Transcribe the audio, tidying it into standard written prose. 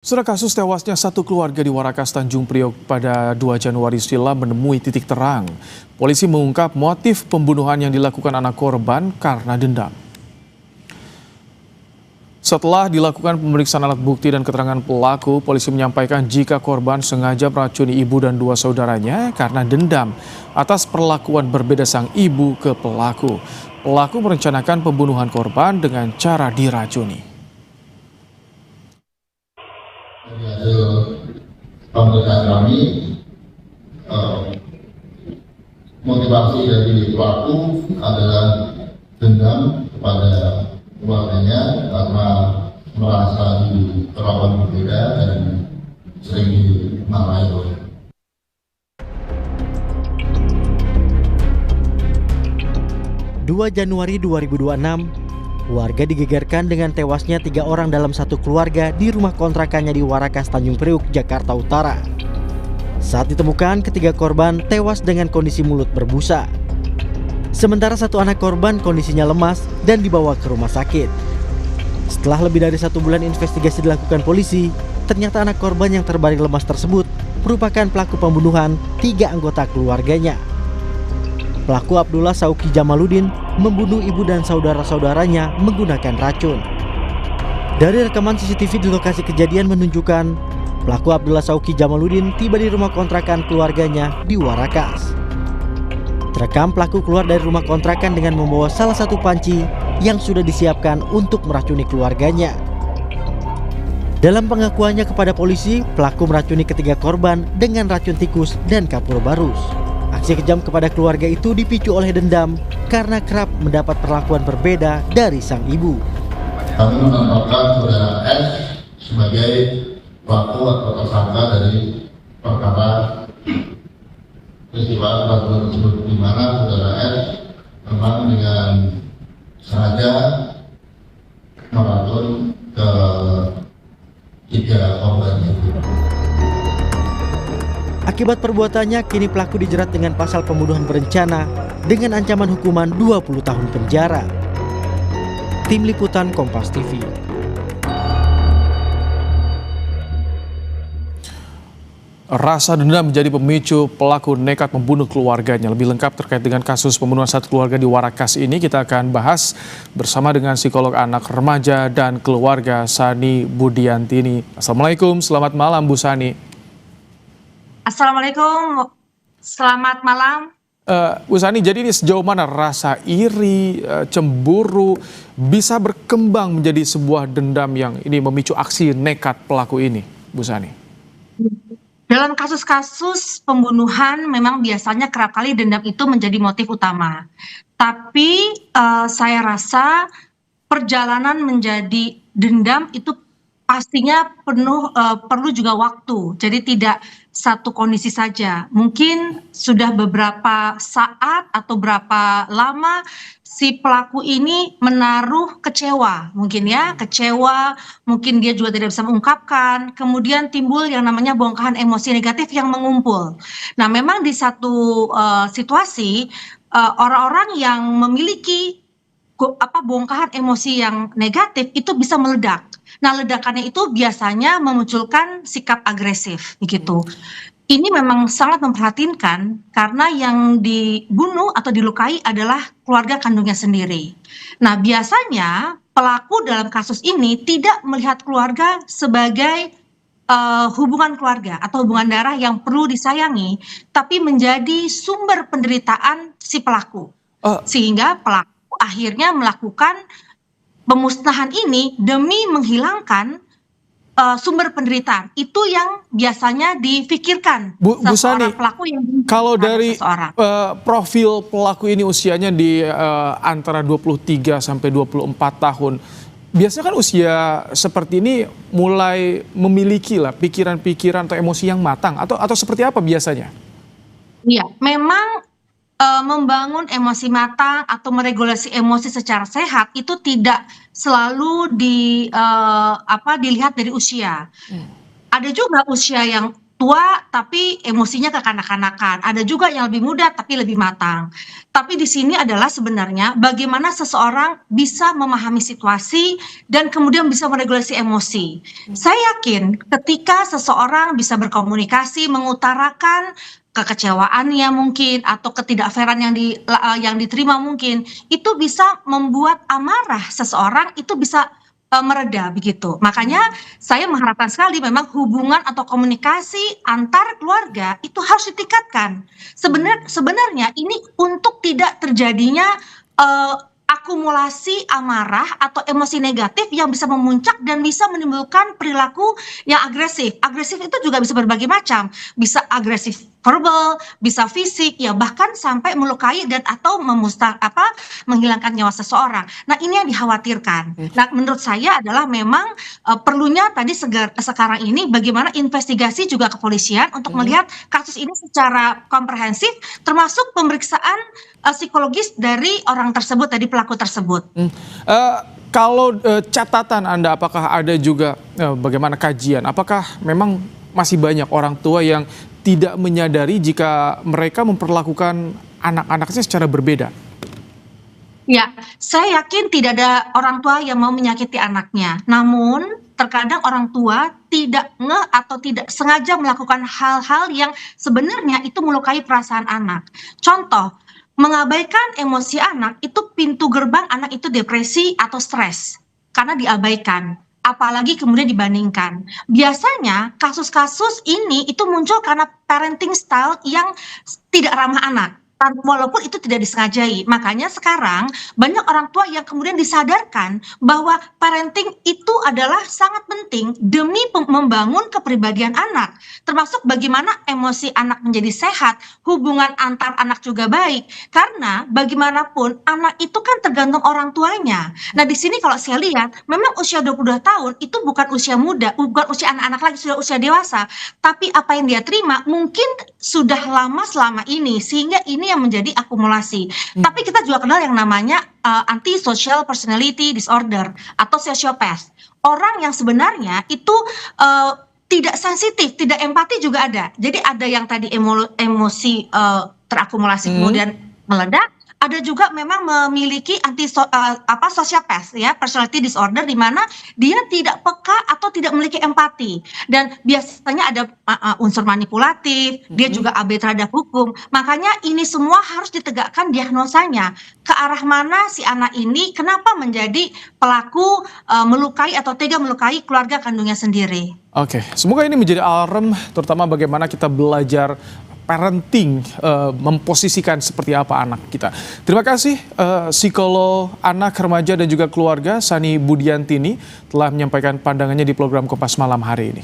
Setelah kasus tewasnya satu keluarga di Warakas, Tanjung Priok pada 2 Januari silam menemui titik terang. Polisi mengungkap motif pembunuhan yang dilakukan anak korban karena dendam. Setelah dilakukan pemeriksaan alat bukti dan keterangan pelaku, polisi menyampaikan jika korban sengaja meracuni ibu dan 2 saudaranya karena dendam atas perlakuan berbeda sang ibu ke pelaku. Pelaku merencanakan pembunuhan korban dengan cara diracuni. Dari hasil pemeriksaan kami, motivasi dari pelaku adalah dendam kepada keluarganya karena merasa diperlakukan berbeda dan sering dimarahi oleh. Januari 2026, warga digegerkan dengan tewasnya 3 orang dalam satu keluarga di rumah kontrakannya di Warakas, Tanjung Priok, Jakarta Utara. Saat ditemukan, ketiga korban tewas dengan kondisi mulut berbusa. Sementara satu anak korban kondisinya lemas dan dibawa ke rumah sakit. Setelah lebih dari 1 bulan investigasi dilakukan polisi, ternyata anak korban yang terbaring lemas tersebut merupakan pelaku pembunuhan 3 anggota keluarganya. Pelaku Abdullah Sauki Jamaluddin membunuh ibu dan saudara-saudaranya menggunakan racun. Dari rekaman CCTV di lokasi kejadian menunjukkan pelaku Abdullah Sauki Jamaluddin tiba di rumah kontrakan keluarganya di Warakas. Terekam pelaku keluar dari rumah kontrakan dengan membawa salah satu panci yang sudah disiapkan untuk meracuni keluarganya. Dalam pengakuannya kepada polisi, pelaku meracuni ketiga korban dengan racun tikus dan kapur barus. Aksi kejam kepada keluarga itu dipicu oleh dendam karena kerap mendapat perlakuan berbeda dari sang ibu. Kami menetapkan saudara S sebagai pelaku atau tersangka dari perkara peristiwa perbuatan tersebut, di mana saudara S memang dengan sengaja meracun ke 3 korban itu. Akibat perbuatannya, kini pelaku dijerat dengan pasal pembunuhan berencana dengan ancaman hukuman 20 tahun penjara. Tim Liputan Kompas TV. Rasa dendam menjadi pemicu pelaku nekat membunuh keluarganya. Lebih lengkap terkait dengan kasus pembunuhan satu keluarga di Warakas ini kita akan bahas bersama dengan psikolog anak, remaja, dan keluarga Sani Budiantini. Assalamualaikum, selamat malam Bu Sani. Assalamualaikum, selamat malam. Bu Sani, jadi ini sejauh mana rasa iri, cemburu bisa berkembang menjadi sebuah dendam yang ini memicu aksi nekat pelaku ini, Bu Sani? Dalam kasus-kasus pembunuhan memang biasanya kerap kali dendam itu menjadi motif utama. Tapi saya rasa perjalanan menjadi dendam itu pastinya perlu juga waktu. Jadi tidak satu kondisi saja. Mungkin sudah beberapa saat atau berapa lama si pelaku ini menaruh kecewa, mungkin ya, kecewa, mungkin dia juga tidak bisa mengungkapkan, kemudian timbul yang namanya bongkahan emosi negatif yang mengumpul. Nah, memang di satu situasi orang-orang yang memiliki bongkahan emosi yang negatif itu bisa meledak. Nah, ledakannya itu biasanya memunculkan sikap agresif begitu. Ini memang sangat memprihatinkan karena yang dibunuh atau dilukai adalah keluarga kandungnya sendiri. Nah, biasanya pelaku dalam kasus ini tidak melihat keluarga sebagai hubungan keluarga atau hubungan darah yang perlu disayangi, tapi menjadi sumber penderitaan si pelaku. Sehingga pelaku akhirnya melakukan pemusnahan ini demi menghilangkan sumber penderitaan. Itu yang biasanya difikirkan Bu Sani, pelaku yang kalau dari profil pelaku ini usianya di antara 23 sampai 24 tahun, biasanya kan usia seperti ini mulai memiliki lah pikiran-pikiran atau emosi yang matang atau seperti apa biasanya? Iya, memang membangun emosi matang atau meregulasi emosi secara sehat itu tidak selalu dilihat dari usia. Ada juga usia yang tua tapi emosinya kekanak-kanakan, ada juga yang lebih muda tapi lebih matang. Tapi di sini adalah sebenarnya bagaimana seseorang bisa memahami situasi dan kemudian bisa meregulasi emosi. Saya yakin ketika seseorang bisa berkomunikasi, mengutarakan kekecewaannya mungkin atau ketidakfairan yang diterima mungkin, itu bisa membuat amarah seseorang itu bisa mereda begitu. Makanya saya mengharapkan sekali memang hubungan atau komunikasi antar keluarga itu harus ditingkatkan. Sebenarnya ini untuk tidak terjadinya eh, akumulasi amarah atau emosi negatif yang bisa memuncak dan bisa menimbulkan perilaku yang agresif. Agresif itu juga bisa berbagai macam, bisa agresif verbal, bisa fisik, ya bahkan sampai melukai dan atau menghilangkan nyawa seseorang. Nah ini yang dikhawatirkan. Nah menurut saya adalah memang perlunya tadi sekarang ini bagaimana investigasi juga kepolisian untuk melihat kasus ini secara komprehensif, termasuk pemeriksaan psikologis dari orang tersebut, tadi pelaku tersebut. Kalau catatan Anda, apakah ada juga bagaimana kajian? Apakah memang masih banyak orang tua yang tidak menyadari jika mereka memperlakukan anak-anaknya secara berbeda? Ya, saya yakin tidak ada orang tua yang mau menyakiti anaknya. Namun, terkadang orang tua tidak ngeh atau tidak sengaja melakukan hal-hal yang sebenarnya itu melukai perasaan anak. Contoh, mengabaikan emosi anak itu pintu gerbang anak itu depresi atau stres karena diabaikan. Apalagi kemudian dibandingkan. Biasanya kasus-kasus ini itu muncul karena parenting style yang tidak ramah anak. Walaupun itu tidak disengajai. Makanya sekarang banyak orang tua yang kemudian disadarkan bahwa parenting itu adalah sangat penting demi membangun kepribadian anak. Termasuk bagaimana emosi anak menjadi sehat, hubungan antar anak juga baik. Karena bagaimanapun anak itu kan tergantung orang tuanya. Nah di sini kalau saya lihat memang usia 22 tahun itu bukan usia muda, bukan usia anak-anak lagi, sudah usia dewasa. Tapi apa yang dia terima mungkin sudah lama selama ini, sehingga ini yang menjadi akumulasi. Tapi kita juga kenal yang namanya antisocial personality disorder atau sociopath. Orang yang sebenarnya itu tidak sensitif, tidak empati juga ada. Jadi ada yang tadi emosi terakumulasi kemudian meledak. Ada juga memang memiliki sociopath ya, personality disorder, di mana dia tidak peka atau tidak memiliki empati, dan biasanya ada unsur manipulatif, dia juga abai terhadap hukum. Makanya ini semua harus ditegakkan diagnosanya ke arah mana si anak ini, kenapa menjadi pelaku melukai atau tega melukai keluarga kandungnya sendiri. Oke, semoga ini menjadi alarm, terutama bagaimana kita belajar parenting, memposisikan seperti apa anak kita. Terima kasih psikolog anak, remaja dan juga keluarga Sani Budiantini telah menyampaikan pandangannya di program Kompas Malam hari ini.